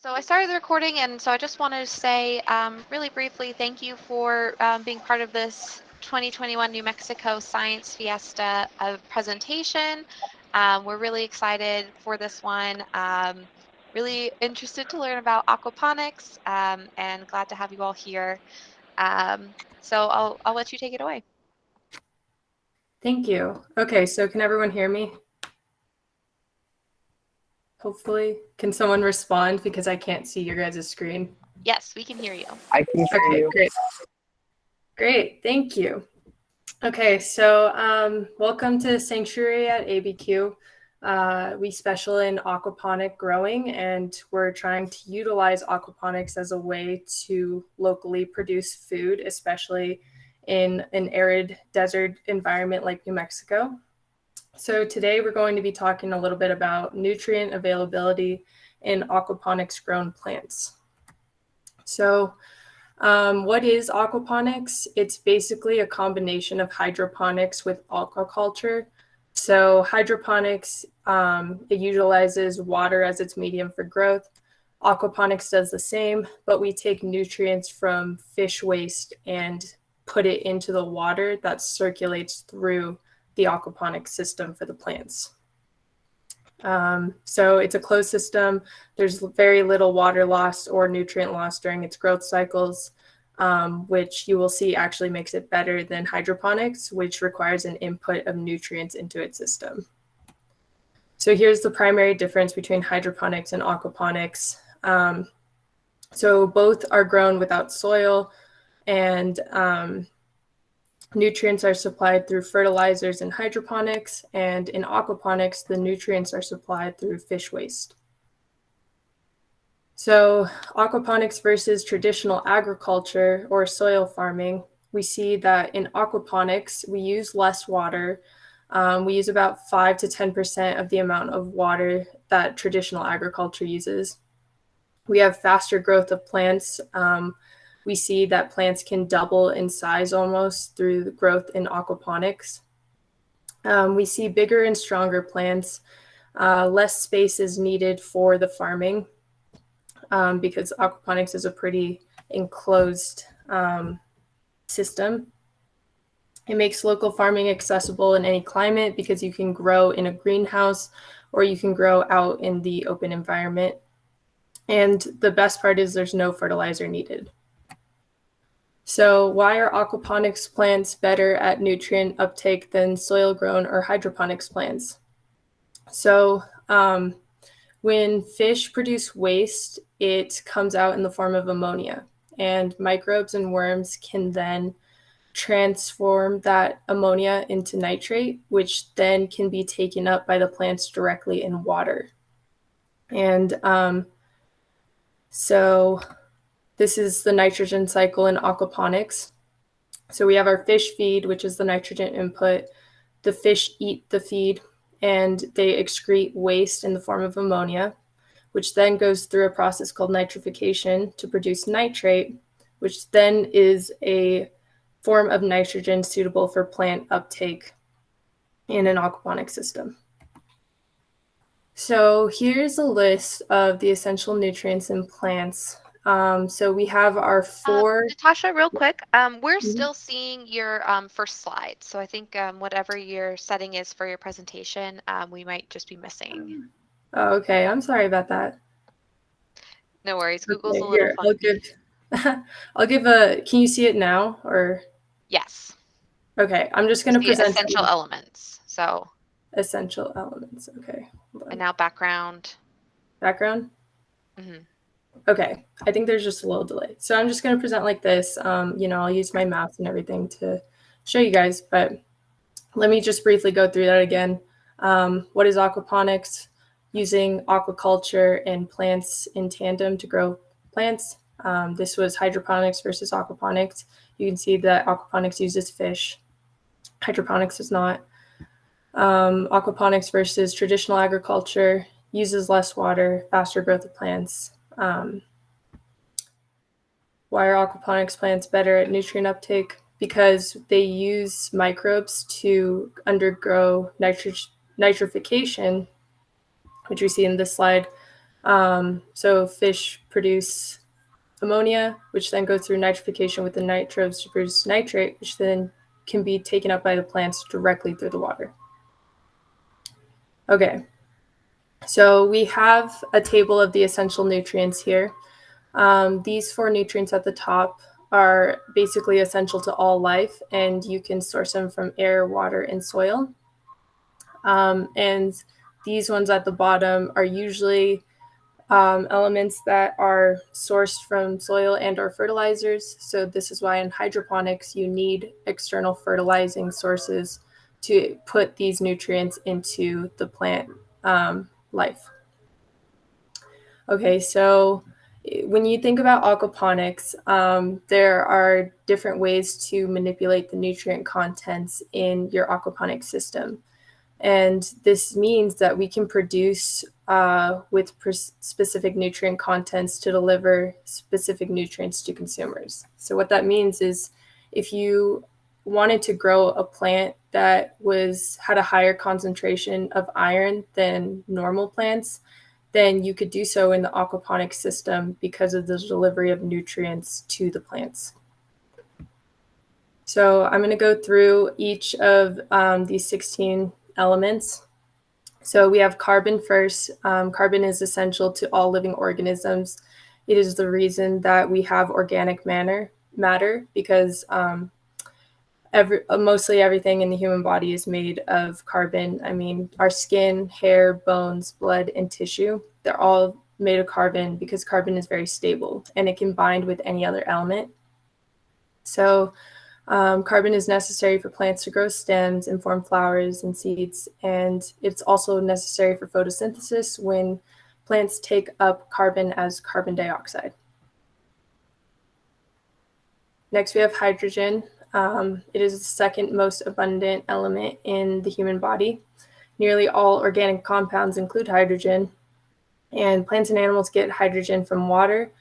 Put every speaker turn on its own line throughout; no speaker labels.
So I started the recording, and so I just wanted to say really briefly thank you for being part of this 2021 New Mexico Science Fiesta presentation. We're really excited for this one. Really interested to learn about aquaponics, and glad to have you all here. So I'll let you take it away.
Thank you. Okay, so can everyone hear me? Hopefully. Can someone respond because I can't see your guys' screen?
Yes, we can hear you.
I can hear you.
Great. Great, thank you. Okay, so welcome to Sanctuary at ABQ. We specialize in aquaponic growing, and we're trying to utilize aquaponics as a way to locally produce food, especially in an arid desert environment like New Mexico. So today we're going to be talking a little bit about nutrient availability in aquaponics grown plants. So what is aquaponics? It's basically a combination of hydroponics with aquaculture. So hydroponics, it utilizes water as its medium for growth. Aquaponics does the same, but we take nutrients from fish waste and put it into the water that circulates through the aquaponic system for the plants. So it's a closed system. There's very little water loss or nutrient loss during its growth cycles, which you will see actually makes it better than hydroponics, which requires an input of nutrients into its system. So here's the primary difference between hydroponics and aquaponics. So both are grown without soil, and nutrients are supplied through fertilizers in hydroponics, and in aquaponics, the nutrients are supplied through fish waste. So aquaponics versus traditional agriculture or soil farming, we see that in aquaponics, we use less water. We use about 5 to 10% of the amount of water that traditional agriculture uses. We have faster growth of plants. We see that plants can double in size almost through the growth in aquaponics. We see bigger and stronger plants. Less space is needed for the farming because aquaponics is a pretty enclosed system. It makes local farming accessible in any climate because you can grow in a greenhouse or you can grow out in the open environment. And the best part is there's no fertilizer needed. So why are aquaponics plants better at nutrient uptake than soil-grown or hydroponics plants? So when fish produce waste, it comes out in the form of ammonia, and microbes and worms can then transform that ammonia into nitrate, which then can be taken up by the plants directly in water. And so this is the nitrogen cycle in aquaponics. So we have our fish feed, which is the nitrogen input. The fish eat the feed and they excrete waste in the form of ammonia, which then goes through a process called nitrification to produce nitrate, which then is a form of nitrogen suitable for plant uptake in an aquaponic system. So here's a list of the essential nutrients in plants. So we have our four.
Natasha, real quick, we're still seeing your first slide. So I think whatever your setting is for your presentation, we might just be missing.
Oh, okay, I'm sorry about that.
No worries. Google's
Okay,
a little
fun. I'll give a. Can you see it now or?
Yes.
Okay, I'm just going to present
essential elements. So.
Essential elements. Okay.
And now background.
Background.
Mm-hmm.
Okay, I think there's just a little delay. So I'm just going to present like this. I'll use my mouse and everything to show you guys, but let me just briefly go through that again. What is aquaponics? Using aquaculture and plants in tandem to grow plants. This was hydroponics versus aquaponics. You can see that aquaponics uses fish. Hydroponics does not. Aquaponics versus traditional agriculture uses less water, faster growth of plants. Why are aquaponics plants better at nutrient uptake? Because they use microbes to undergo nitrification, which we see in this slide, So fish produce ammonia, which then goes through nitrification with the nitrates to produce nitrate, which then can be taken up by the plants directly through the water. Okay, so we have a table of the essential nutrients here. These 4 nutrients at the top are basically essential to all life, and you can source them from air, water, and soil. And these ones at the bottom are usually elements that are sourced from soil and or fertilizers. So this is why in hydroponics you need external fertilizing sources to put these nutrients into the plant life. Okay, so when you think about aquaponics, there are different ways to manipulate the nutrient contents in your aquaponic system. And this means that we can produce with specific nutrient contents to deliver specific nutrients to consumers. So what that means is if you wanted to grow a plant that had a higher concentration of iron than normal plants, then you could do so in the aquaponic system because of the delivery of nutrients to the plants. So I'm going to go through each of these 16 elements. So we have carbon first. Carbon is essential to all living organisms. It is the reason that we have organic matter because mostly everything in the human body is made of carbon. I mean, our skin, hair, bones, blood, and tissue, they're all made of carbon because carbon is very stable and it can bind with any other element. So carbon is necessary for plants to grow stems and form flowers and seeds, and it's also necessary for photosynthesis when plants take up carbon as carbon dioxide. Next, we have hydrogen. It is the second most abundant element in the human body. Nearly all organic compounds include hydrogen, and plants and animals get hydrogen from water,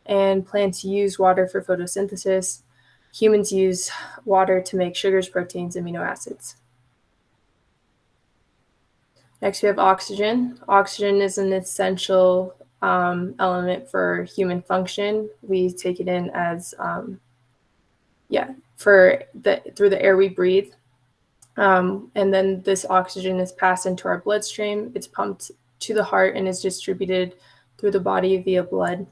and plants use water for photosynthesis. Humans use water to make sugars, proteins, amino acids. Next, we have oxygen. Oxygen is an essential element for human function. We take it in as through the air we breathe. And then this oxygen is passed into our bloodstream. It's pumped to the heart and is distributed through the body via blood.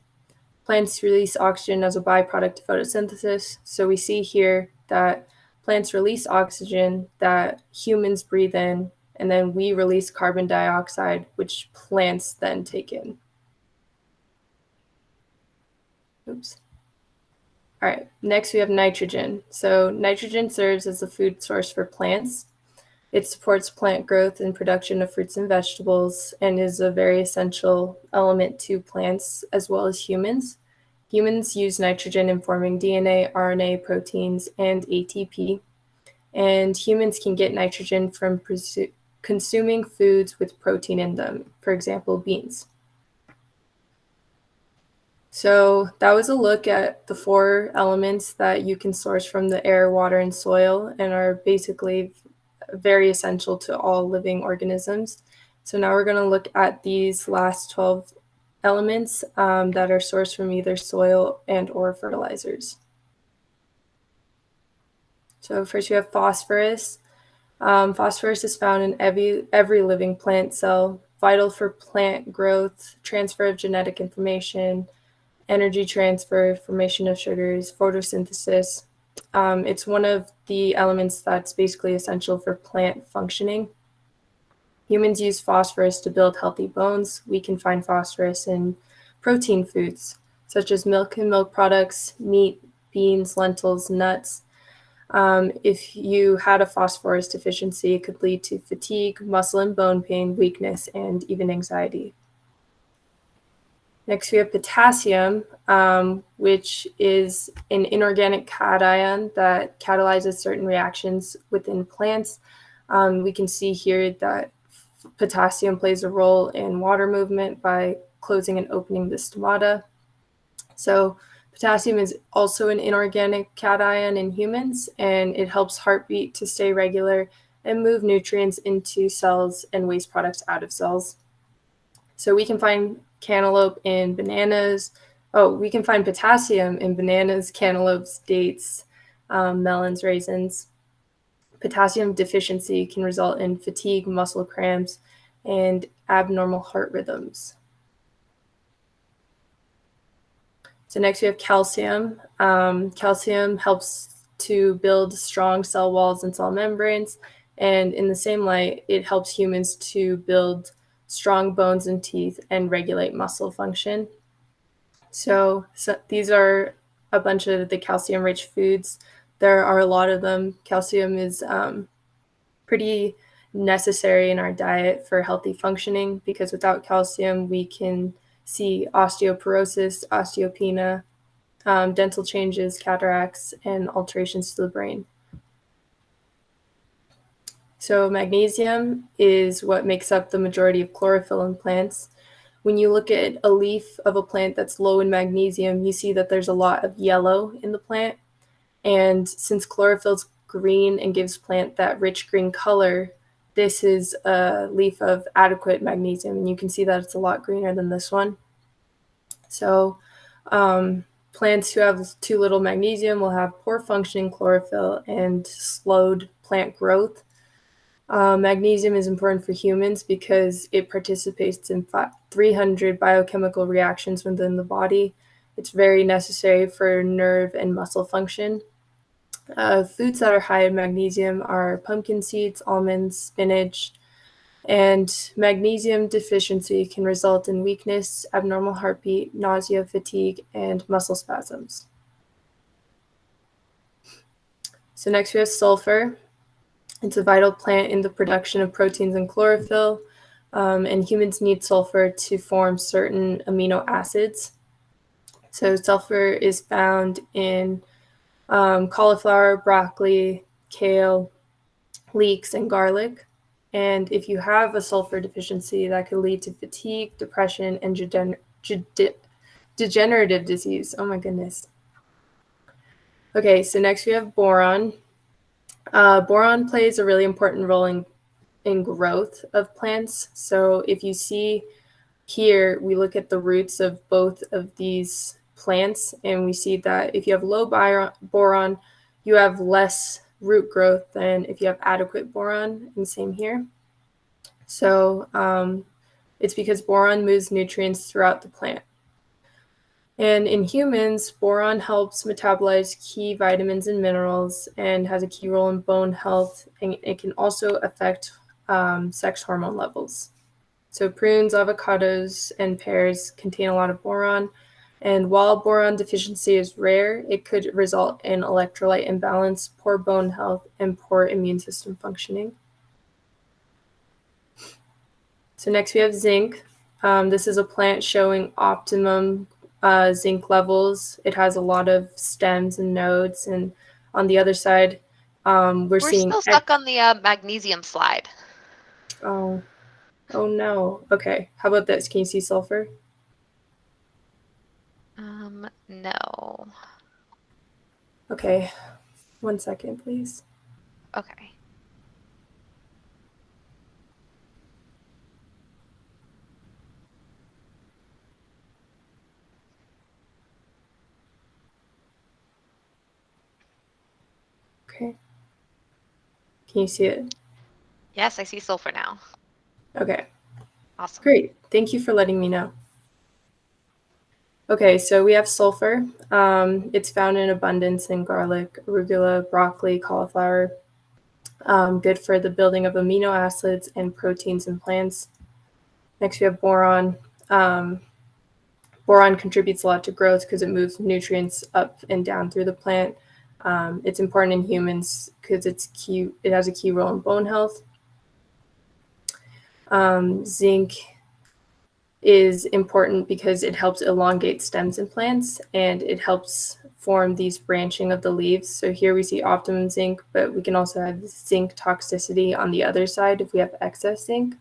Plants release oxygen as a byproduct of photosynthesis. So we see here that plants release oxygen that humans breathe in, and then we release carbon dioxide, which plants then take in. Oops. All right, next we have nitrogen. So nitrogen serves as a food source for plants. It supports plant growth and production of fruits and vegetables and is a very essential element to plants as well as humans. Humans use nitrogen in forming DNA, RNA, proteins, and ATP. And humans can get nitrogen from consuming foods with protein in them, for example, beans. So that was a look at the 4 elements that you can source from the air, water, and soil and are basically very essential to all living organisms. So now we're going to look at these last 12 elements that are sourced from either soil and or fertilizers. So first we have phosphorus. Phosphorus is found in every living plant cell, vital for plant growth, transfer of genetic information, energy transfer, formation of sugars, photosynthesis. It's one of the elements that's basically essential for plant functioning. Humans use phosphorus to build healthy bones. We can find phosphorus in protein foods, such as milk and milk products, meat, beans, lentils, nuts. If you had a phosphorus deficiency, it could lead to fatigue, muscle and bone pain, weakness, and even anxiety. Next, we have potassium, which is an inorganic cation that catalyzes certain reactions within plants. We can see here that potassium plays a role in water movement by closing and opening the stomata. So potassium is also an inorganic cation in humans, and it helps heartbeat to stay regular and move nutrients into cells and waste products out of cells. So we can find cantaloupe in bananas. Oh, we can find potassium in bananas, cantaloupes, dates, melons, raisins. Potassium deficiency can result in fatigue, muscle cramps, and abnormal heart rhythms. So next we have calcium. Calcium helps to build strong cell walls and cell membranes. And in the same light, it helps humans to build strong bones and teeth and regulate muscle function. So these are a bunch of the calcium-rich foods. There are a lot of them. Calcium is pretty necessary in our diet for healthy functioning because without calcium, we can see osteoporosis, osteopenia, dental changes, cataracts, and alterations to the brain. So magnesium is what makes up the majority of chlorophyll in plants. When you look at a leaf of a plant that's low in magnesium, you see that there's a lot of yellow in the plant. And since chlorophyll's green and gives plant that rich green color, this is a leaf of adequate magnesium. And you can see that it's a lot greener than this one. So plants who have too little magnesium will have poor functioning chlorophyll and slowed plant growth. Magnesium is important for humans because it participates in 300 biochemical reactions within the body. It's very necessary for nerve and muscle function. Foods that are high in magnesium are pumpkin seeds, almonds, spinach, and magnesium deficiency can result in weakness, abnormal heartbeat, nausea, fatigue, and muscle spasms. So next we have sulfur. It's a vital plant in the production of proteins and chlorophyll, and humans need sulfur to form certain amino acids. So sulfur is found in cauliflower, broccoli, kale, leeks, and garlic. And if you have a sulfur deficiency, that could lead to fatigue, depression, and degenerative disease. Oh my goodness. Okay, so next we have boron. Boron plays a really important role in growth of plants. So if you see here, we look at the roots of both of these plants, and we see that if you have low boron, you have less root growth than if you have adequate boron, and same here. So it's because boron moves nutrients throughout the plant. And in humans, boron helps metabolize key vitamins and minerals and has a key role in bone health, and it can also affect sex hormone levels. So prunes, avocados, and pears contain a lot of boron, and while boron deficiency is rare, it could result in electrolyte imbalance, poor bone health, and poor immune system functioning. So next we have zinc. This is a plant showing optimum zinc levels. It has a lot of stems and nodes, and on the other side, we're seeing...
still stuck on the magnesium slide.
Oh no. Okay, how about this? Can you see sulfur?
No.
Okay, 1 second, please.
Okay.
Okay. Can you see it?
Yes, I see sulfur now.
Okay.
Awesome.
Great. Thank you for letting me know. Okay, so we have sulfur. It's found in abundance in garlic, arugula, broccoli, cauliflower. Good for the building of amino acids and proteins in plants. Next, we have boron. Boron contributes a lot to growth because it moves nutrients up and down through the plant. It's important in humans because it has a key role in bone health. Zinc is important because it helps elongate stems in plants, and it helps form these branching of the leaves. So here we see optimum zinc, but we can also have zinc toxicity on the other side if we have excess zinc.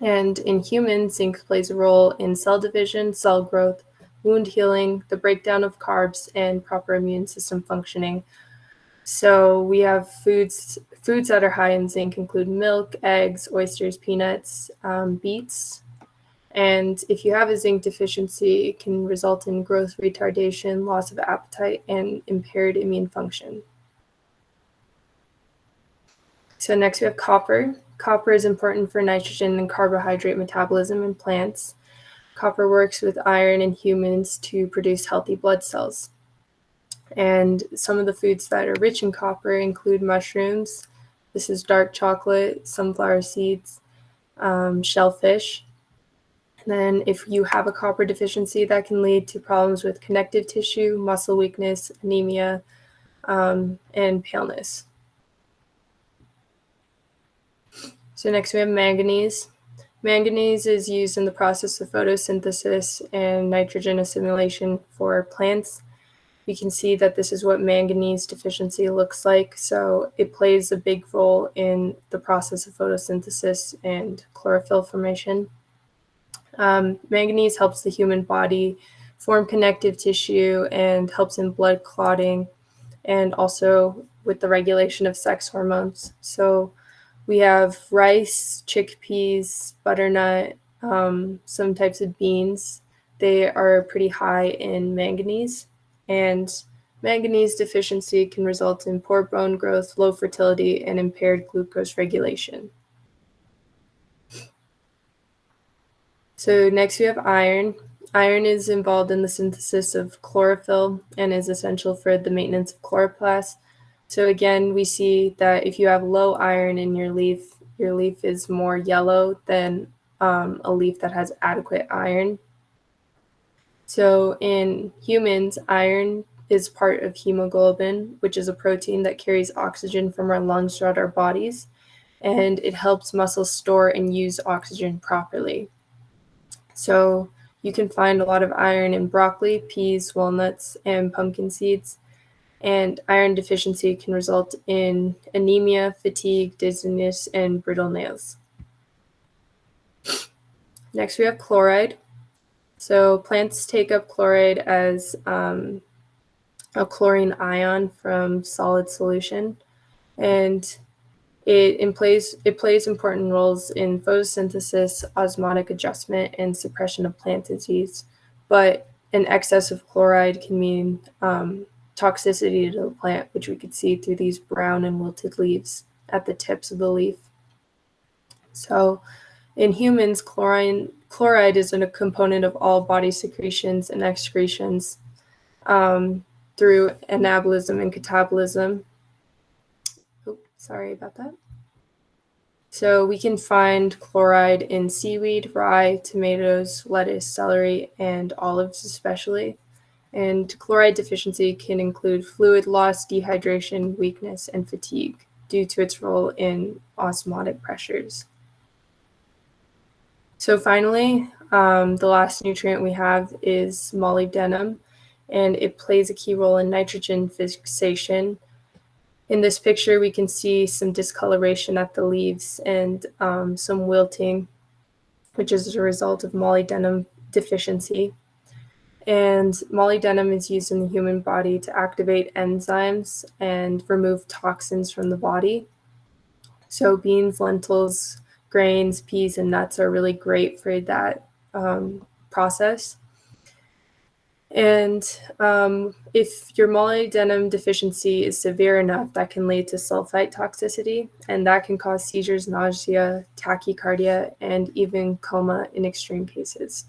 And in humans, zinc plays a role in cell division, cell growth, wound healing, the breakdown of carbs, and proper immune system functioning. So we have foods that are high in zinc include milk, eggs, oysters, peanuts, beets. And if you have a zinc deficiency, it can result in growth retardation, loss of appetite, and impaired immune function. So next we have copper. Copper is important for nitrogen and carbohydrate metabolism in plants. Copper works with iron in humans to produce healthy blood cells. And some of the foods that are rich in copper include mushrooms. This is dark chocolate, sunflower seeds, shellfish. And then if you have a copper deficiency, that can lead to problems with connective tissue, muscle weakness, anemia, and paleness. So next we have manganese. Manganese is used in the process of photosynthesis and nitrogen assimilation for plants. We can see that this is what manganese deficiency looks like. So it plays a big role in the process of photosynthesis and chlorophyll formation. Manganese helps the human body form connective tissue and helps in blood clotting and also with the regulation of sex hormones. So we have rice, chickpeas, butternut, some types of beans. They are pretty high in manganese, and manganese deficiency can result in poor bone growth, low fertility, and impaired glucose regulation. So next we have iron. Iron is involved in the synthesis of chlorophyll and is essential for the maintenance of chloroplasts. So again, we see that if you have low iron in your leaf is more yellow than a leaf that has adequate iron. So in humans, iron is part of hemoglobin, which is a protein that carries oxygen from our lungs throughout our bodies, and it helps muscles store and use oxygen properly. So you can find a lot of iron in broccoli, peas, walnuts, and pumpkin seeds. And iron deficiency can result in anemia, fatigue, dizziness, and brittle nails. Next, we have chloride. So plants take up chloride as a chlorine ion from solid solution, and it plays important roles in photosynthesis, osmotic adjustment, and suppression of plant disease. But an excess of chloride can mean toxicity to the plant, which we could see through these brown and wilted leaves at the tips of the leaf. So in humans, chloride is a component of all body secretions and excretions through anabolism and catabolism. Oops, sorry about that. So we can find chloride in seaweed, rye, tomatoes, lettuce, celery, and olives especially. And chloride deficiency can include fluid loss, dehydration, weakness, and fatigue due to its role in osmotic pressures. So finally, the last nutrient we have is molybdenum, and it plays a key role in nitrogen fixation. In this picture, we can see some discoloration at the leaves and some wilting, which is a result of molybdenum deficiency. And molybdenum is used in the human body to activate enzymes and remove toxins from the body. So beans, lentils, grains, peas, and nuts are really great for that process. And if your molybdenum deficiency is severe enough, that can lead to sulfite toxicity, and that can cause seizures, nausea, tachycardia, and even coma in extreme cases.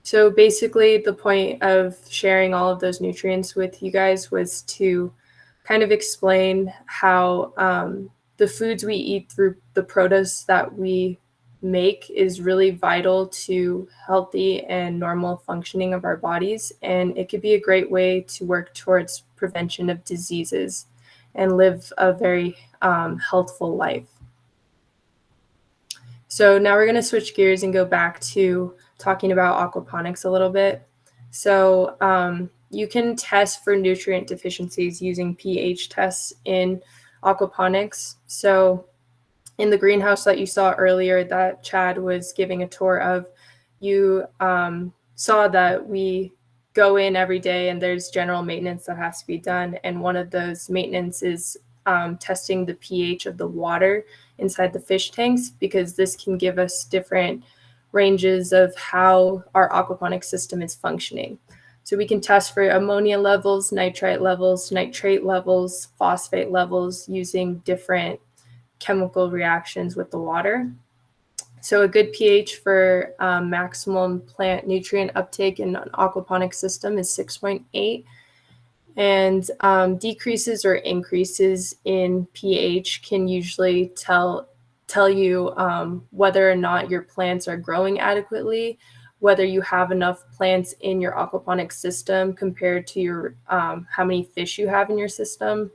So basically, the point of sharing all of those nutrients with you guys was to kind of explain how the foods we eat through the produce that we make is really vital to healthy and normal functioning of our bodies. And it could be a great way to work towards prevention of diseases and live a very healthful life. So now we're going to switch gears and go back to talking about aquaponics a little bit. So you can test for nutrient deficiencies using pH tests in aquaponics. So in the greenhouse that you saw earlier that Chad was giving a tour of, you saw that we go in every day and there's general maintenance that has to be done. And one of those maintenance is testing the pH of the water inside the fish tanks, because this can give us different ranges of how our aquaponics system is functioning. So we can test for ammonia levels, nitrite levels, nitrate levels, phosphate levels using different chemical reactions with the water. So a good pH for maximum plant nutrient uptake in an aquaponic system is 6.8. And decreases or increases in pH can usually tell you whether or not your plants are growing adequately, whether you have enough plants in your aquaponic system compared to your how many fish you have in your system,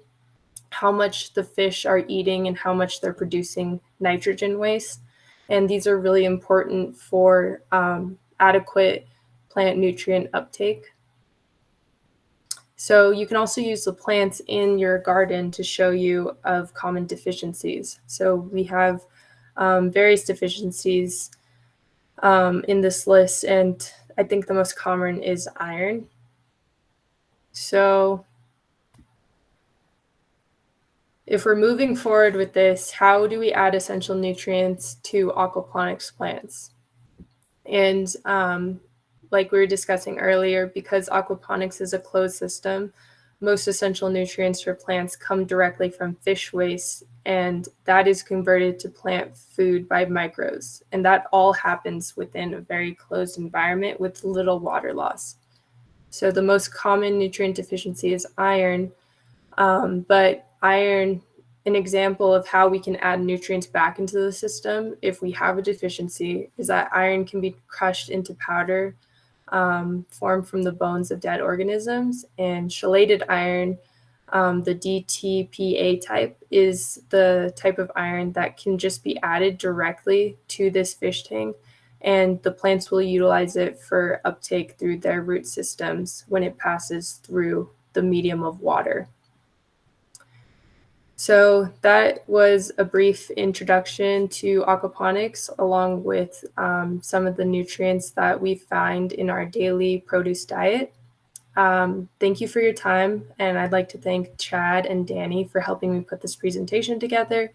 how much the fish are eating and how much they're producing nitrogen waste. And these are really important for adequate plant nutrient uptake. So you can also use the plants in your garden to show you of common deficiencies. So we have various deficiencies in this list, and I think the most common is iron. So if we're moving forward with this, how do we add essential nutrients to aquaponics plants? And like we were discussing earlier, because aquaponics is a closed system, most essential nutrients for plants come directly from fish waste, and that is converted to plant food by microbes. And that all happens within a very closed environment with little water loss. So the most common nutrient deficiency is iron, but iron, an example of how we can add nutrients back into the system if we have a deficiency, is that iron can be crushed into powder formed from the bones of dead organisms. And chelated iron, the DTPA type, is the type of iron that can just be added directly to this fish tank, and the plants will utilize it for uptake through their root systems when it passes through the medium of water. So that was a brief introduction to aquaponics, along with some of the nutrients that we find in our daily produce diet. Thank you for your time, and I'd like to thank Chad and Danny for helping me put this presentation together.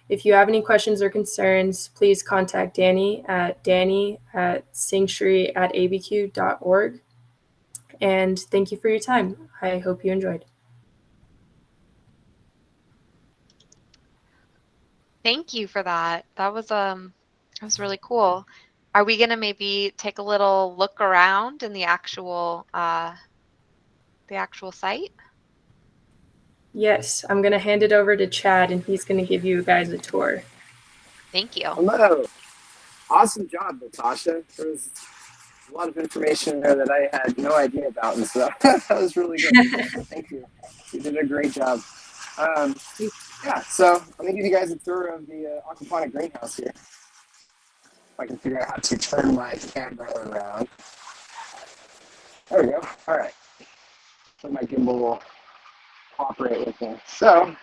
If you have any questions or concerns, please contact Danny at danny@sanctuary@abq.org. And thank you for your time. I hope you enjoyed.
Thank you for that. That was really cool. Are we gonna maybe take a little look around in the actual site?
Yes, I'm going to hand it over to Chad, and he's going to give you guys a tour.
Thank you.
Hello. Awesome job, Natasha. There was a lot of information there that I had no idea about, and so that was really good. Thank you. You did a great job. Yeah, so I'm going to give you guys a tour of the aquaponic greenhouse here. If I can figure out how to turn my camera around. There we go. All right. So my gimbal will cooperate with me. So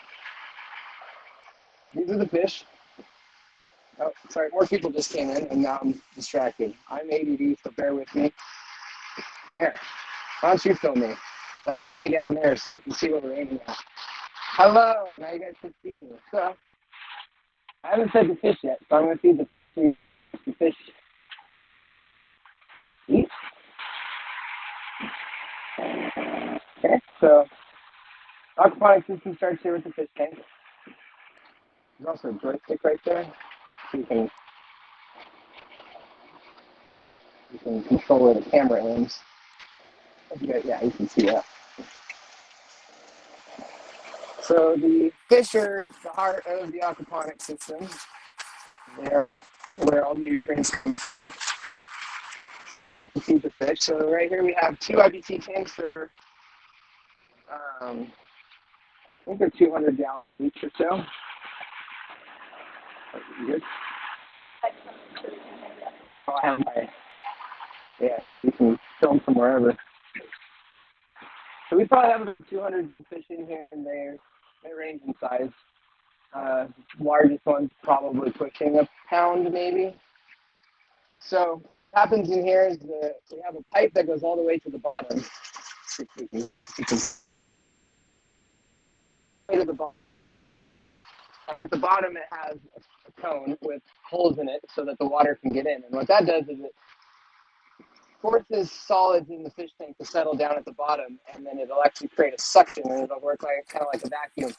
these are the fish. Oh, sorry, more people just came in, and now I'm distracted. I'm ADD, so bear with me. Here, why don't you film me? Let me get in there so you can see what we're aiming at. Hello, now you guys can see me. So, I haven't fed the fish yet, so I'm going to feed the fish. Eat. Okay, so, aquaponic system starts here with the fish tank. There's also a joystick right there. So you can control where the camera aims. Yeah, you can see that. So the fish are the heart of the aquaponic system. They're where all the nutrients come to feed the fish. So right here we have two IBC tanks that are, I think they're 200 gallons each or so. Good. Oh, I have my, yeah, you can film from wherever. So we probably have about 200 fish in here, and they range in size. Largest one's probably pushing a pound, maybe. So what happens in here is we have a pipe that goes all the way to the bottom. Way to the bottom. At the bottom, it has a cone with holes in it so that the water can get in. And what that does is it forces solids in the fish tank to settle down at the bottom, and then it'll actually create a suction, and it'll work like kind of like a vacuum,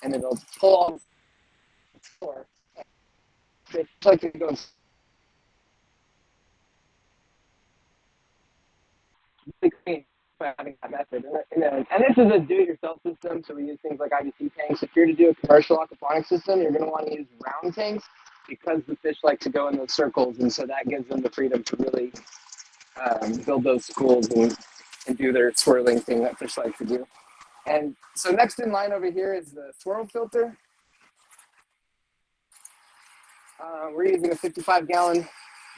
and it'll pull all the floor. It's like it goes really clean by having that method. And this is a do-it-yourself system, so we use things like IBC tanks. If you're to do a commercial aquaponics system, you're going to want to use round tanks because the fish like to go in those circles, and so that gives them the freedom to really build those schools and do their swirling thing that fish like to do. And so next in line over here is the Twirl Filter. We're using a 55-gallon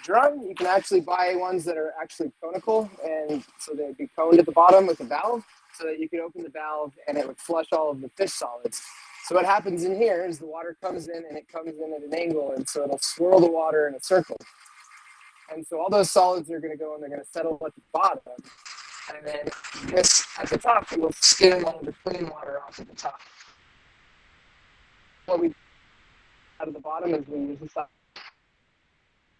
drum. You can actually buy ones that are actually conical, and so they'd be coned at the bottom with a valve, so that you can open the valve and it would flush all of the fish solids. So what happens in here is the water comes in, and it comes in at an angle, and so it'll swirl the water in a circle. And so all those solids are going to go and they're going to settle at the bottom. And then this at the top, it will skim all the clean water off at the top. What we do out of the bottom is we use the side.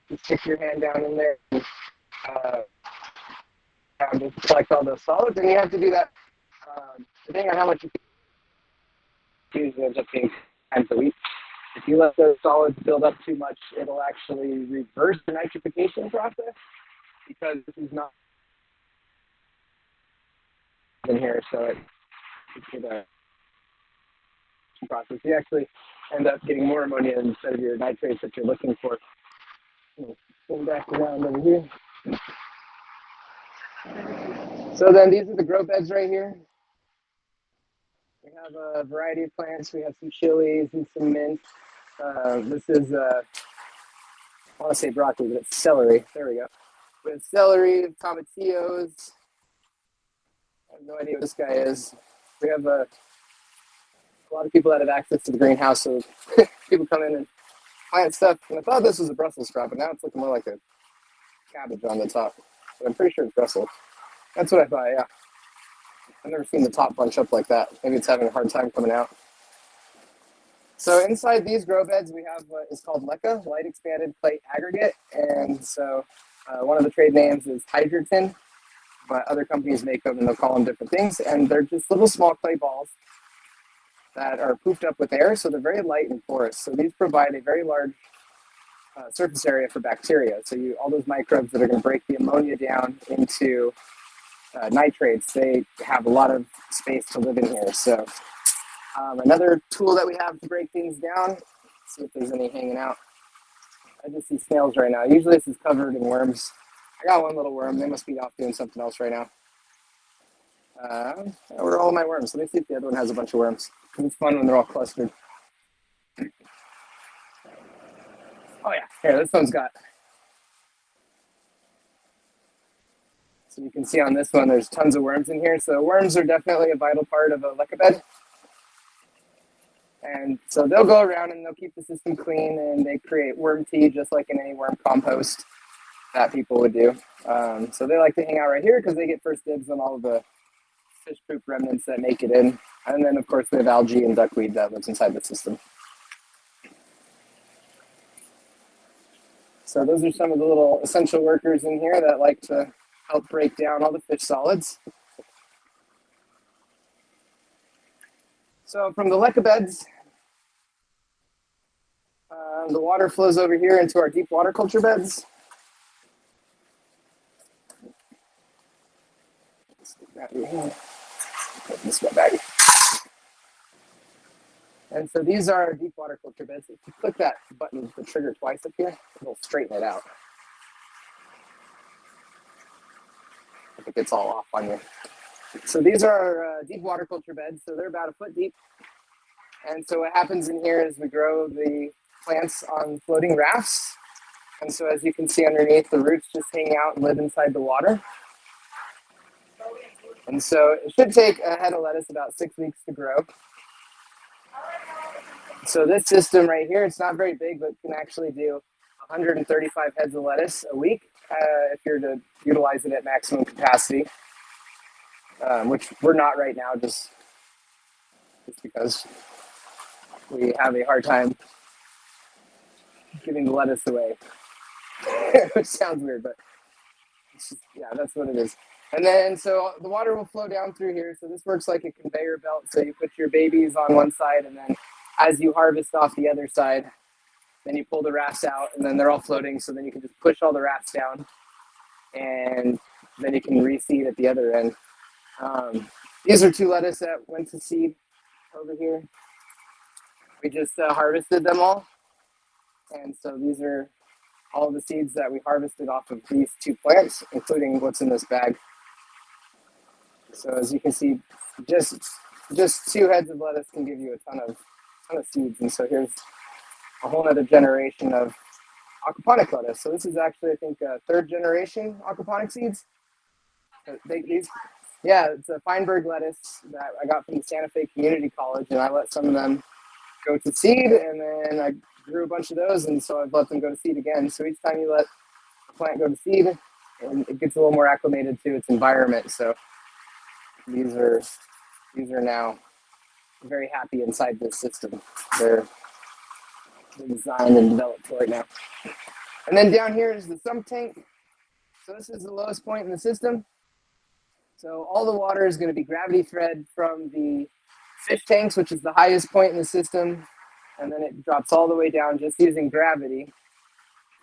You stick your hand down in there and just collect all those solids. And you have to do that depending on how much you use. It ends up being times a week. If you let those solids build up too much, it'll actually reverse the nitrification process, because this is not in here, so it's a process. You actually end up getting more ammonia instead of your nitrates that you're looking for. Going back around over here. So then these are the grow beds right here. We have a variety of plants. We have some chilies and some mint. This is, I want to say broccoli, but it's celery. There we go. We have celery, tomatillos. I have no idea what this guy is. We have a lot of people that have access to the greenhouse, so people come in and plant stuff. And I thought this was a Brussels sprout, but now it's looking more like a cabbage on the top. But I'm pretty sure it's Brussels. That's what I thought, yeah. I've never seen the top bunch up like that. Maybe it's having a hard time coming out. So inside these grow beds, we have what is called LECA, Light Expanded Clay Aggregate. And so one of the trade names is Hydroton, but other companies make them and they'll call them different things. And they're just little small clay balls that are poofed up with air, so they're very light and porous. So these provide a very large surface area for bacteria. So all those microbes that are going to break the ammonia down into nitrates, they have a lot of space to live in here. So another tool that we have to break things down, let's see if there's any hanging out. I just see snails right now. Usually this is covered in worms. I got one little worm. They must be off doing something else right now. Where are all my worms? Let me see if the other one has a bunch of worms. It's fun when they're all clustered. Oh yeah, here, this one's got. So you can see on this one, there's tons of worms in here. So worms are definitely a vital part of a LECA bed. And so they'll go around and they'll keep the system clean, and they create worm tea just like in any worm compost that people would do. So they like to hang out right here because they get first dibs on all of the fish poop remnants that make it in. And then, of course, we have algae and duckweed that lives inside the system. So those are some of the little essential workers in here that like to help break down all the fish solids. So from the LECA beds, the water flows over here into our deep water culture beds. This my bag. And so these are deep water culture beds. If you click that button, the trigger twice up here, it'll straighten it out. If it gets all off on you. So these are our deep water culture beds. So they're about a foot deep. And so what happens in here is we grow the plants on floating rafts. And so as you can see underneath, the roots just hang out and live inside the water. And so it should take a head of lettuce about 6 weeks to grow. So this system right here, it's not very big, but can actually do 135 heads of lettuce a week if you're to utilize it at maximum capacity, which we're not right now, just because we have a hard time giving the lettuce away, which sounds weird, but it's just, yeah, that's what it is. And then, so the water will flow down through here. So this works like a conveyor belt. So you put your babies on one side, and then as you harvest off the other side, then you pull the rafts out, and then they're all floating. So then you can just push all the rafts down, and then you can reseed at the other end. These are 2 lettuce that went to seed over here. We just harvested them all. And so these are all the seeds that we harvested off of these 2 plants, including what's in this bag. So as you can see, just 2 heads of lettuce can give you a ton of seeds. And so here's a whole other generation of aquaponic lettuce. So this is actually, I think, 3rd generation aquaponic seeds. It's a Feinberg lettuce that I got from the Santa Fe Community College, and I let some of them go to seed, and then I grew a bunch of those, and so I've let them go to seed again. So each time you let a plant go to seed, and it gets a little more acclimated to its environment. So these are now very happy inside this system. They're designed and developed for it now. And then down here is the sump tank. So this is the lowest point in the system. So all the water is going to be gravity fed from the fish tanks, which is the highest point in the system, and then it drops all the way down just using gravity,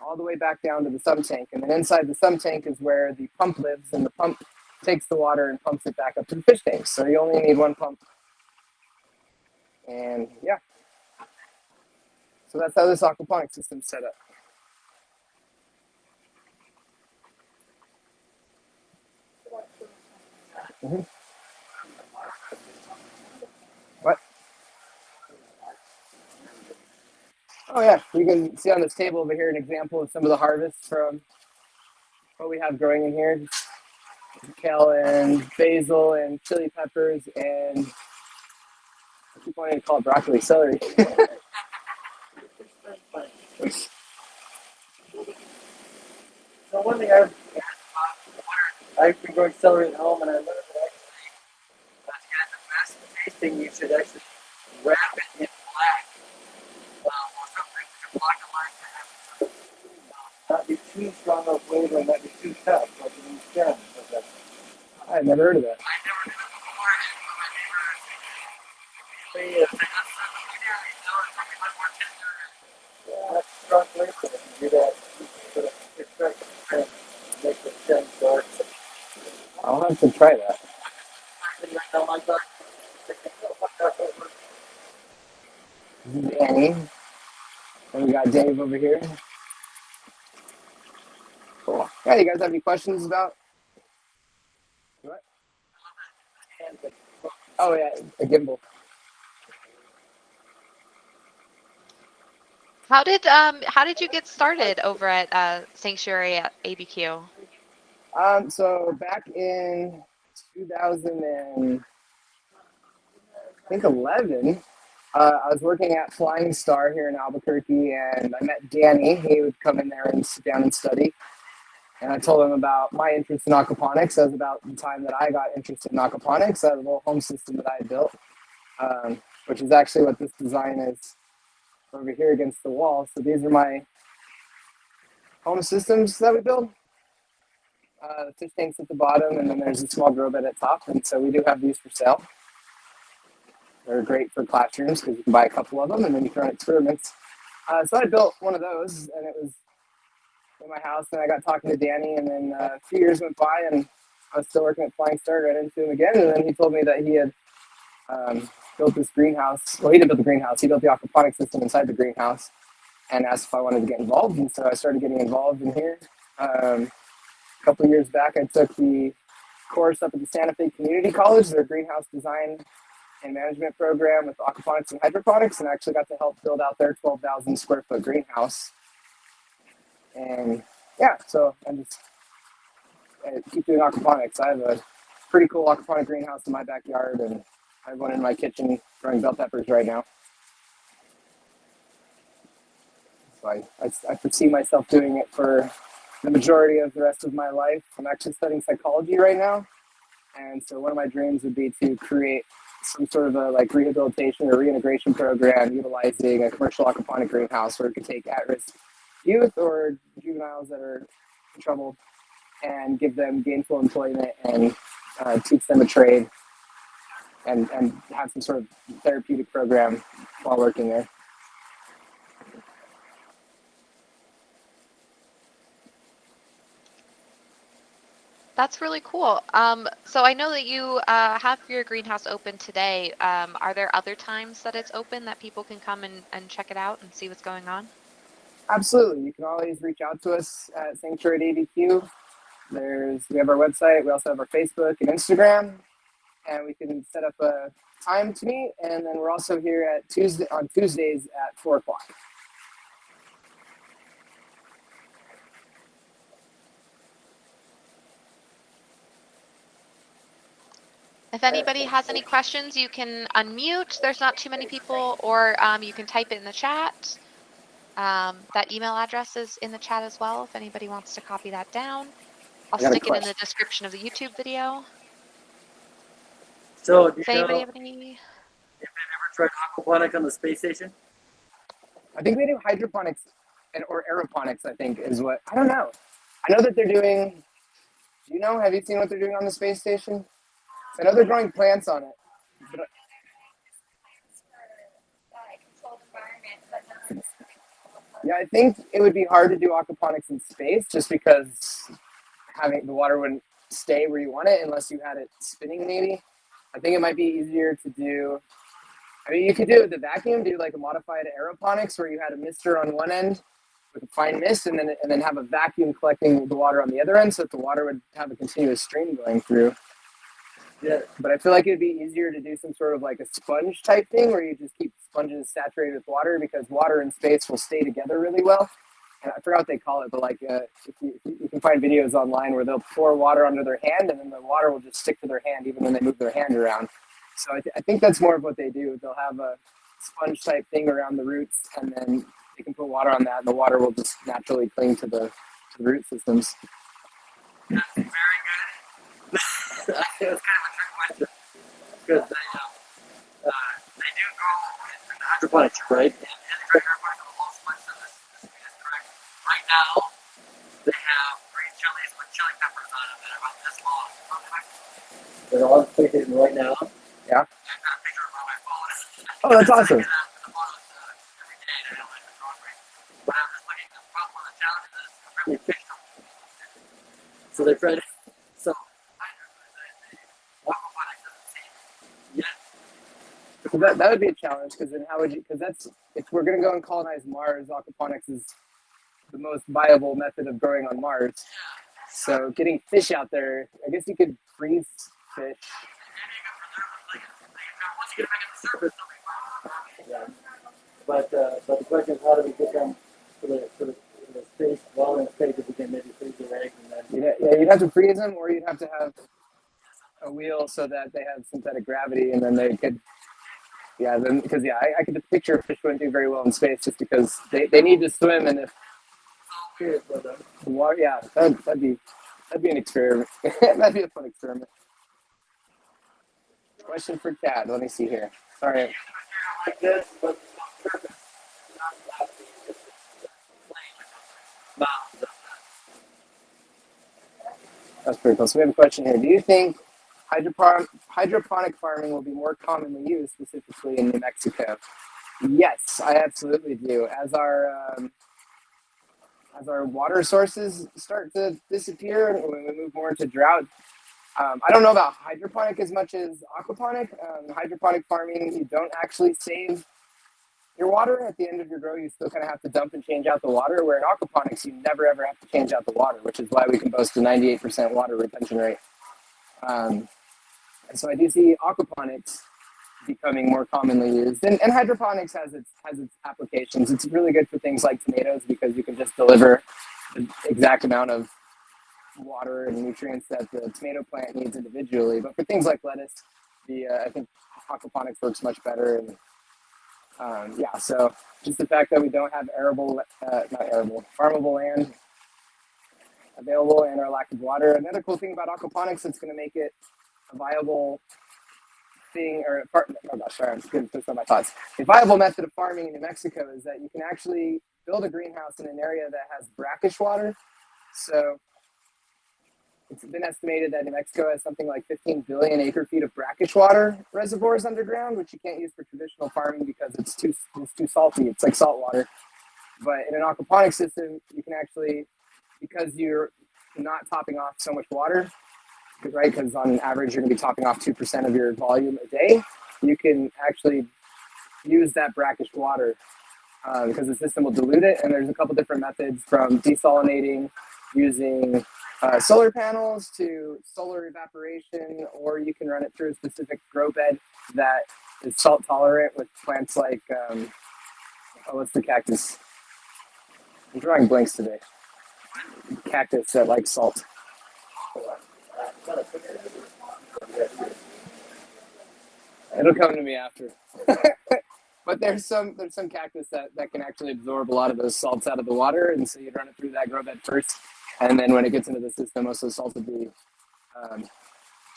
all the way back down to the sump tank. And then inside the sump tank is where the pump lives, and the pump takes the water and pumps it back up to the fish tanks. So you only need 1 pump. And yeah, so that's how this aquaponic system is set up. Mm-hmm. What? Oh yeah, you can see on this table over here an example of some of the harvests from what we have growing in here. Kale and basil and chili peppers and I keep wanting to call it broccoli, celery.
So one thing I've been growing celery at home, and I learned that actually, to get the best tasting, you should actually wrap it in black, or something to block the line to have not be too strong of flavor and not be too tough, like in these stems.
I had never heard of that.
I never knew it before, and when my neighbor they said, that's something you know, it's something much more tender. Yeah, that's strong flavor. If you do that, you can put a extract and make the stems dark.
I'll have to try that. This is Annie. And we got Dave over here. Cool. Yeah, you guys have any questions about what? Oh yeah, a gimbal.
How did you get started over at Sanctuary at ABQ?
So back in 2011, I was working at Flying Star here in Albuquerque, and I met Danny. He would come in there and sit down and study. And I told him about my interest in aquaponics. That was about the time that I got interested in aquaponics. I had a little home system that I had built, which is actually what this design is over here against the wall. So these are my home systems that we build. The fish tanks at the bottom, and then there's a small grow bed at top. And so we do have these for sale. They're great for classrooms because you can buy a couple of them and then you can run experiments. So I built one of those, and it was in my house, and I got talking to Danny, and then a few years went by, and I was still working at Flying Star, ran into him again, and then he told me that he had built this greenhouse. Well, he didn't build the greenhouse, he built the aquaponic system inside the greenhouse, and asked if I wanted to get involved, and so I started getting involved in here. A couple of years back, I took the course up at the Santa Fe Community College, their greenhouse design and management program with Aquaponics and Hydroponics, and actually got to help build out their 12,000 square foot greenhouse. And yeah, so I keep doing aquaponics. I have a pretty cool aquaponic greenhouse in my backyard, and I have one in my kitchen growing bell peppers right now. So I foresee myself doing it for the majority of the rest of my life. I'm actually studying psychology right now, and so one of my dreams would be to create some sort of a rehabilitation or reintegration program utilizing a commercial aquaponic greenhouse where it could take at-risk youth or juveniles that are in trouble and give them gainful employment and teach them a trade and have some sort of therapeutic program while working there.
That's really cool. So I know that you have your greenhouse open today. Are there other times that it's open that people can come and check it out and see what's going on?
Absolutely. You can always reach out to us at Sanctuary ABQ. We have our website. We also have our Facebook and Instagram, and we can set up a time to meet. And then we're also here on Tuesdays at 4 o'clock.
If anybody has any questions, you can unmute. There's not too many people, or you can type it in the chat. That email address is in the chat as well if anybody wants to copy that down. I'll stick it in the description of the YouTube video.
So, do
Does
you
anybody
know
have any?
if they've ever tried aquaponic on the space station?
I think they do hydroponics or aeroponics, I think, is what. I don't know. I know that they're doing. Do you know? Have you seen what they're doing on the space station? I know they're growing plants on it. But yeah, I think it would be hard to do aquaponics in space just because having the water wouldn't stay where you want it unless you had it spinning, maybe. I think it might be easier to do. I mean, you could do it with the vacuum, do like a modified aeroponics where you had a mister on one end with a fine mist, and then have a vacuum collecting the water on the other end, so that the water would have a continuous stream going through. Yeah, but I feel like it'd be easier to do some sort of like a sponge type thing where you just keep sponges saturated with water, because water and space will stay together really well. And I forgot what they call it, but like if you can find videos online where they'll pour water under their hand, and then the water will just stick to their hand even when they move their hand around. So I think that's more of what they do. They'll have a sponge type thing around the roots, and then they can put water on that, and the water will just naturally cling to the root systems.
That's very good. It's kind of a trick question because they do grow in the hydroponics, right? And they try hydroponic on the low split, so this is correct. Right now, they have green chilies with chili peppers on them that are about this long. They're all clicking right now.
Yeah.
I've got a picture of it on my phone.
Oh, that's awesome.
Every day, and I don't like the growth rate. But I'm just looking at the problem. The challenge is really fish them. So they're trying to. So aquaponics doesn't seem yet.
So that would be a challenge, because then how would you? Because that's, if we're going to go and colonize Mars, aquaponics is the most viable method of growing on Mars. So getting fish out there, I guess you could freeze fish.
Once you get back at the surface, yeah. But the question is, how do we get them to the space, while in space, if we can maybe freeze their eggs and then.
Yeah, you'd have to freeze them, or you'd have to have a wheel so that they have synthetic gravity, and then they could. Yeah, then because I could picture fish wouldn't do very well in space just because they need to swim, and if the water, yeah, that'd be an experiment. That'd be a fun experiment. Question for Chad. Let me see here. Sorry.
Like this, but
That's pretty cool. So we have a question here. Do you think hydroponic farming will be more commonly used, specifically in New Mexico? Yes, I absolutely do. As our water sources start to disappear and when we move more into drought, I don't know about hydroponic as much as aquaponic. Hydroponic farming, you don't actually save your water at the end of your grow. You still kind of have to dump and change out the water, where in aquaponics, you never ever have to change out the water, which is why we can boast a 98% water retention rate. And so I do see aquaponics becoming more commonly used, and hydroponics has its applications. It's really good for things like tomatoes, because you can just deliver the exact amount of water and nutrients that the tomato plant needs individually. But for things like lettuce, I think aquaponics works much better. And yeah, so just the fact that we don't have farmable land available, and our lack of water. Another cool thing about aquaponics that's going to make it a viable thing, I'm getting pushed on my thoughts. A viable method of farming in New Mexico is that you can actually build a greenhouse in an area that has brackish water. So it's been estimated that New Mexico has something like 15 billion acre feet of brackish water reservoirs underground, which you can't use for traditional farming because it's too salty. It's like salt water. But in an aquaponic system, you can actually, because you're not topping off so much water, right? Because on average, you're going to be topping off 2% of your volume a day. You can actually use that brackish water because the system will dilute it. And there's a couple different methods from desalinating using solar panels to solar evaporation, or you can run it through a specific grow bed that is salt tolerant with plants like, what's the cactus? I'm drawing blanks today. Cactus that likes salt. It'll come to me after. But there's some cactus that can actually absorb a lot of those salts out of the water, and so you'd run it through that grow bed first, and then when it gets into the system, most of the salt would be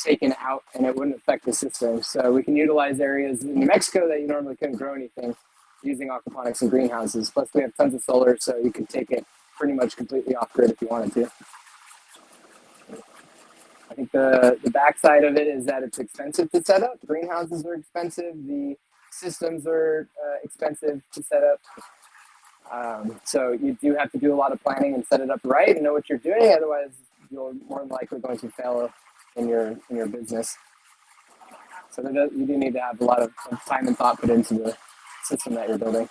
taken out, and it wouldn't affect the system. So we can utilize areas in New Mexico that you normally couldn't grow anything using aquaponics and greenhouses. Plus, we have tons of solar, so you can take it pretty much completely off grid if you wanted to. I think the backside of it is that it's expensive to set up. Greenhouses are expensive. The systems are expensive to set up. So you do have to do a lot of planning and set it up right and know what you're doing. Otherwise, you're more than likely going to fail in your business. So you do need to have a lot of time and thought put into the system that you're building.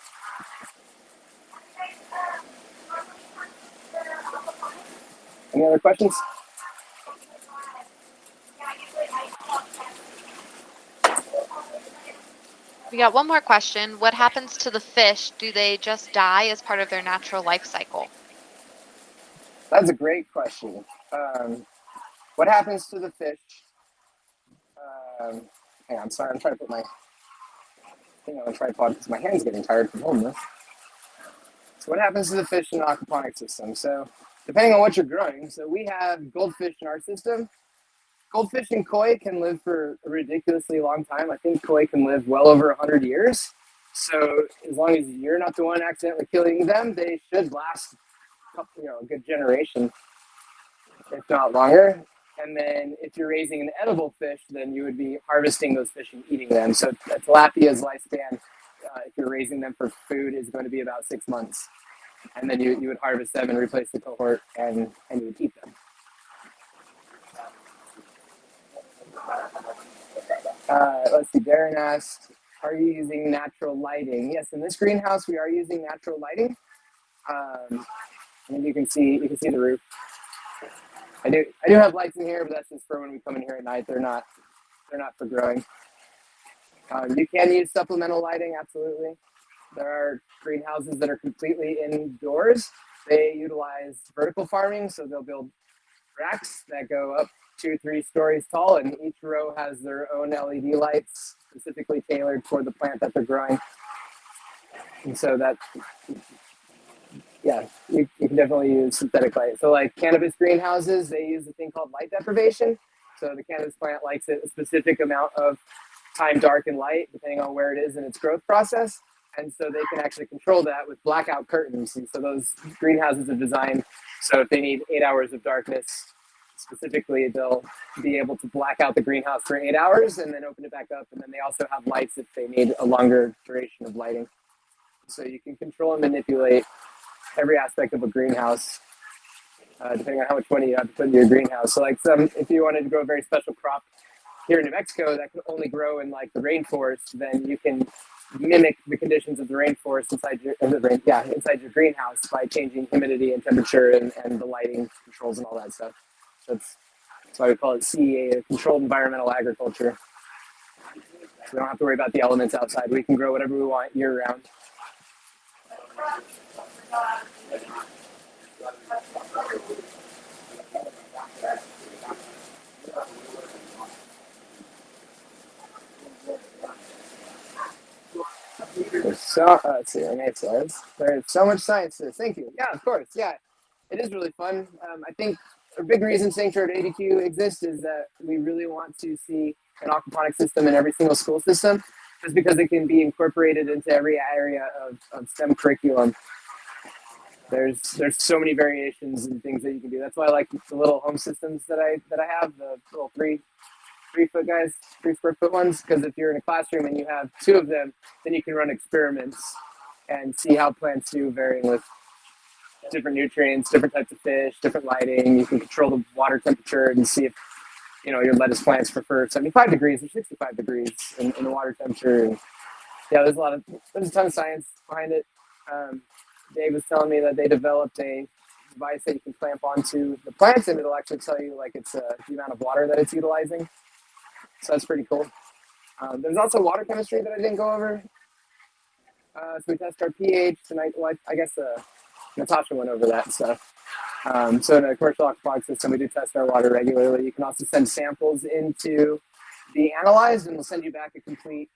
Any other questions?
We got one more question. What happens to the fish? Do they just die as part of their natural life cycle?
That's a great question. What happens to the fish? Hang on, I'm sorry, I'm trying to put my thing on a tripod because my hand's getting tired from holding this. So what happens to the fish in the aquaponic system? So depending on what you're growing, so we have goldfish in our system. Goldfish and koi can live for a ridiculously long time. I think koi can live well over 100 years. So as long as you're not the one accidentally killing them, they should last a good generation, if not longer. And then if you're raising an edible fish, then you would be harvesting those fish and eating them. So a tilapia's lifespan, if you're raising them for food, is going to be about 6 months. And then you would harvest them and replace the cohort, and you would eat them. Let's see, Darren asked, are you using natural lighting? Yes, in this greenhouse, we are using natural lighting. And you can see the roof. I do have lights in here, but that's just for when we come in here at night. They're not for growing. You can use supplemental lighting, absolutely. There are greenhouses that are completely indoors. They utilize vertical farming, so they'll build racks that go up 2-3 stories tall, and each row has their own LED lights specifically tailored for the plant that they're growing. And so that, yeah, you can definitely use synthetic light. So like cannabis greenhouses, they use a thing called light deprivation. So the cannabis plant likes a specific amount of time dark and light, depending on where it is in its growth process. And so they can actually control that with blackout curtains. And so those greenhouses are designed so if they need 8 hours of darkness, specifically, they'll be able to black out the greenhouse for 8 hours and then open it back up. And then they also have lights if they need a longer duration of lighting. So you can control and manipulate every aspect of a greenhouse, depending on how much money you have to put into your greenhouse. So like if you wanted to grow a very special crop here in New Mexico that can only grow in like the rainforest, then you can mimic the conditions of the rainforest inside your greenhouse by changing humidity and temperature and the lighting controls and all that stuff. So that's why we call it CEA, controlled environmental agriculture. So we don't have to worry about the elements outside. We can grow whatever we want year round. Let's see, Renee says, there's so much science to this. Thank you. Yeah, of course. Yeah, it is really fun. I think a big reason Sanctuary at ADQ exists is that we really want to see an aquaponic system in every single school system, just because it can be incorporated into every area of STEM curriculum. there's so many variations and things that you can do. That's why I like the little home systems that I have, the little 3 foot guys, 3 square foot ones, because if you're in a classroom and you have 2 of them, then you can run experiments and see how plants do, varying with different nutrients, different types of fish, different lighting. You can control the water temperature and see if your lettuce plants prefer 75 degrees or 65 degrees in the water temperature. And yeah, there's a ton of science behind it. Dave was telling me that they developed a device that you can clamp onto the plants, and it'll actually tell you like it's the amount of water that it's utilizing. So that's pretty cool. There's also water chemistry that I didn't go over. So we test our pH tonight. Well, I guess Natasha went over that stuff. So in a commercial aquaponics system, we do test our water regularly. You can also send samples in to be analyzed, and we'll send you back a complete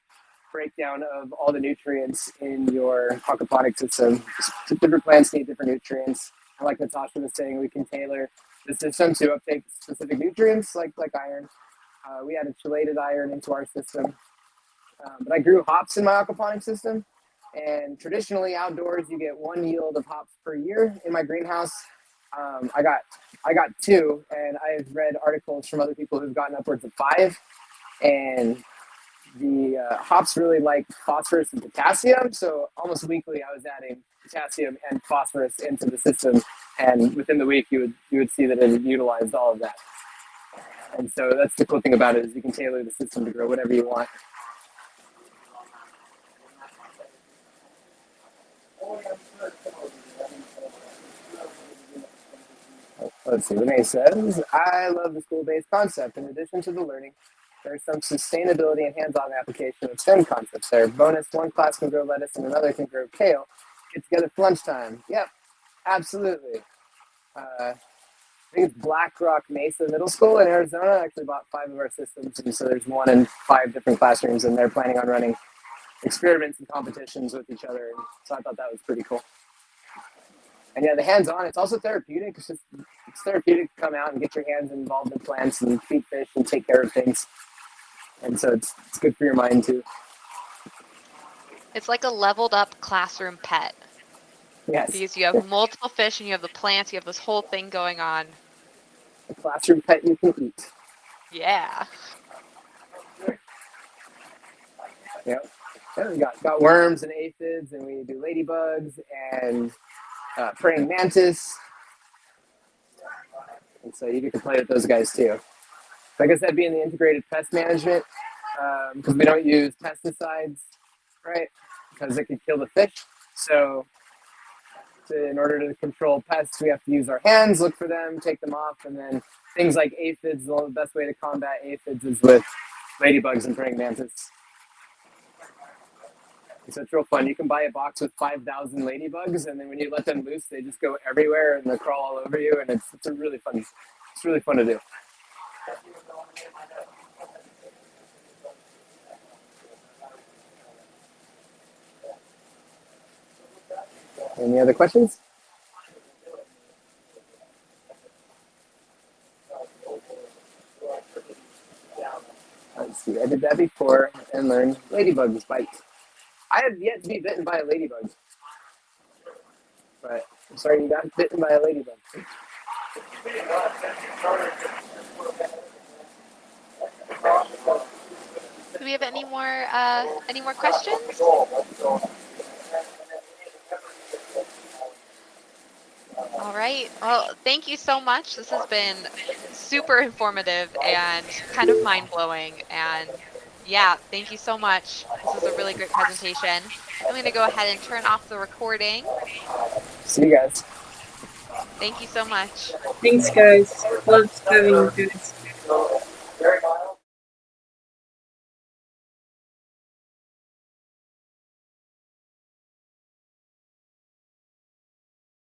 breakdown of all the nutrients in your aquaponic system. Different plants need different nutrients. And like Natasha was saying, we can tailor the system to uptake specific nutrients like iron. We added chelated iron into our system. But I grew hops in my aquaponic system. And traditionally outdoors, you get 1 yield of hops per year. In my greenhouse, I got 2, and I've read articles from other people who've gotten upwards of 5. And the hops really like phosphorus and potassium, so almost weekly I was adding potassium and phosphorus into the system, and within the week you would see that it had utilized all of that. And so that's the cool thing about it, is you can tailor the system to grow whatever you want. Let's see, Renee says, I love the school-based concept. In addition to the learning, there's some sustainability and hands-on application of STEM concepts there. Bonus, one class can grow lettuce and another can grow kale. Get together for lunchtime. Yep, absolutely. I think it's Black Rock Mesa Middle School in Arizona. I actually bought 5 of our systems, and so there's 1 in 5 different classrooms, and they're planning on running experiments and competitions with each other. And so I thought that was pretty cool. And yeah, the hands-on, it's also therapeutic. It's therapeutic to come out and get your hands involved in plants and feed fish and take care of things. And so it's good for your mind too.
It's like a leveled up classroom pet.
Yes.
Because you have multiple fish and you have the plants, you have this whole thing going on.
A classroom pet you can eat.
Yeah.
Yep. And we got worms and aphids, and we do ladybugs and praying mantis. And so you get to play with those guys too. So I guess that'd be in the integrated pest management, because we don't use pesticides, right? Because it could kill the fish. So in order to control pests, we have to use our hands, look for them, take them off, and then things like aphids, the best way to combat aphids is with ladybugs and praying mantis. So it's real fun. You can buy a box with 5,000 ladybugs, and then when you let them loose, they just go everywhere and they crawl all over you, and it's a really fun. It's really fun to do. Any other questions? Let's see. I did that before and learned ladybugs bite. I have yet to be bitten by a ladybug. But I'm sorry you got bitten by a ladybug.
Do we have any more questions? All right. Well, thank you so much. This has been super informative and kind of mind-blowing. And yeah, thank you so much. This is a really great presentation. I'm going to go ahead and turn off the recording.
See you guys.
Thank you so much.
Thanks, guys. Love having you guys.